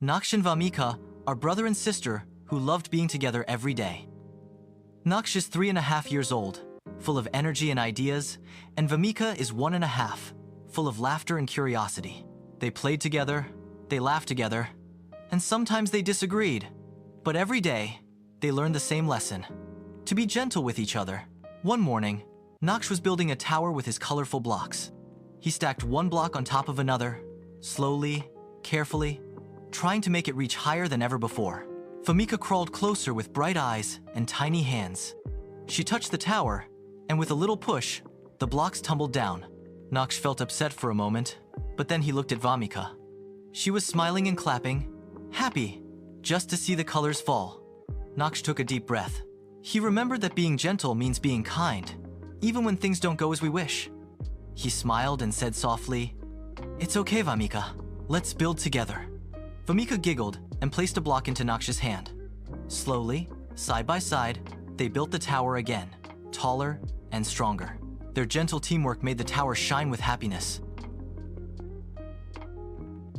Naksh and Vamika are brother and sister who loved being together every day. Naksh is 3.5 years old, full of energy and ideas, and Vamika is 1.5, full of laughter and curiosity. They played together, they laughed together, and sometimes they disagreed. But every day, they learned the same lesson: to be gentle with each other. One morning, Naksh was building a tower with his colorful blocks. He stacked one block on top of another, slowly, carefully, trying to make it reach higher than ever before. Vamika crawled closer with bright eyes and tiny hands. She touched the tower, and with a little push, the blocks tumbled down. Naksh felt upset for a moment, but then he looked at Vamika. She was smiling and clapping, happy, just to see the colors fall. Naksh took a deep breath. He remembered that being gentle means being kind, even when things don't go as we wish. He smiled and said softly, "It's okay, Vamika. Let's build together." Vamika giggled and placed a block into Naksh's hand. Slowly, side by side, they built the tower again, taller and stronger. Their gentle teamwork made the tower shine with happiness.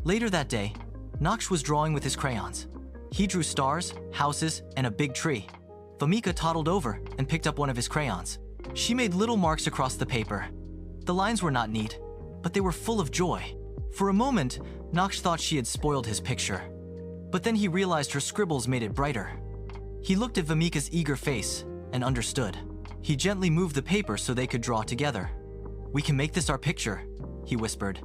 Later that day, Naksh was drawing with his crayons. He drew stars, houses, and a big tree. Vamika toddled over and picked up one of his crayons. She made little marks across the paper. The lines were not neat, but they were full of joy. For a moment, Naksh thought she had spoiled his picture. But then he realized her scribbles made it brighter. He looked at Vamika's eager face and understood. He gently moved the paper so they could draw together. "We can make this our picture," he whispered.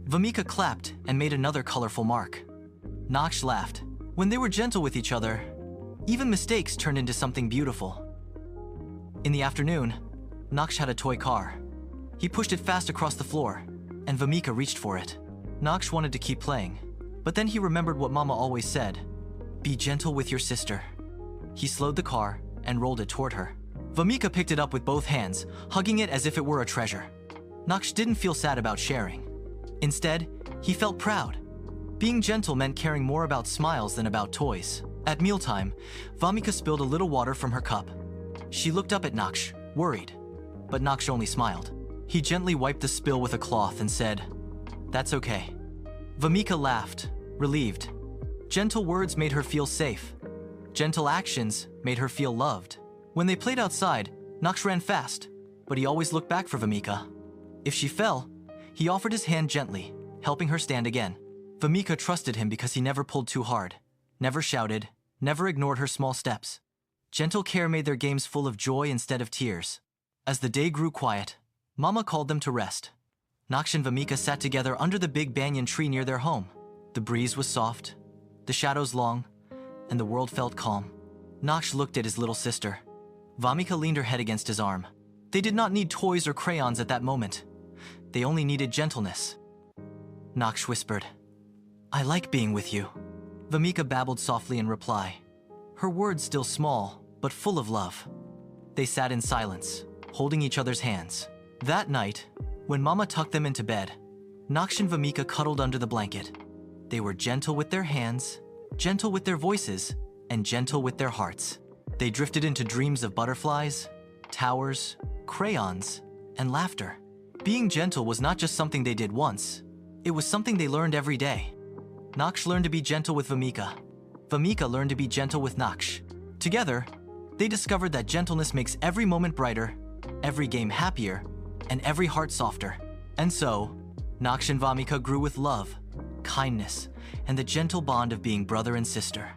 Vamika clapped and made another colorful mark. Naksh laughed. When they were gentle with each other, even mistakes turned into something beautiful. In the afternoon, Naksh had a toy car. He pushed it fast across the floor, and Vamika reached for it. Naksh wanted to keep playing, but then he remembered what Mama always said: "Be gentle with your sister." He slowed the car and rolled it toward her. Vamika picked it up with both hands, hugging it as if it were a treasure. Naksh didn't feel sad about sharing. Instead, he felt proud. Being gentle meant caring more about smiles than about toys. At mealtime, Vamika spilled a little water from her cup. She looked up at Naksh, worried, but Naksh only smiled. He gently wiped the spill with a cloth and said, "That's okay." Vamika laughed, relieved. Gentle words made her feel safe. Gentle actions made her feel loved. When they played outside, Naksh ran fast, but he always looked back for Vamika. If she fell, he offered his hand gently, helping her stand again. Vamika trusted him because he never pulled too hard, never shouted, never ignored her small steps. Gentle care made their games full of joy instead of tears. As the day grew quiet, Mama called them to rest. Naksh and Vamika sat together under the big banyan tree near their home. The breeze was soft, the shadows long, and the world felt calm. Naksh looked at his little sister. Vamika leaned her head against his arm. They did not need toys or crayons at that moment. They only needed gentleness. Naksh whispered, "I like being with you." Vamika babbled softly in reply, her words still small, but full of love. They sat in silence, holding each other's hands. That night, when Mama tucked them into bed, Naksh and Vamika cuddled under the blanket. They were gentle with their hands, gentle with their voices, and gentle with their hearts. They drifted into dreams of butterflies, towers, crayons, and laughter. Being gentle was not just something they did once, it was something they learned every day. Naksh learned to be gentle with Vamika. Vamika learned to be gentle with Naksh. Together, they discovered that gentleness makes every moment brighter, every game happier, and every heart softer. And so, Naksh and Vamika grew with love, kindness, and the gentle bond of being brother and sister.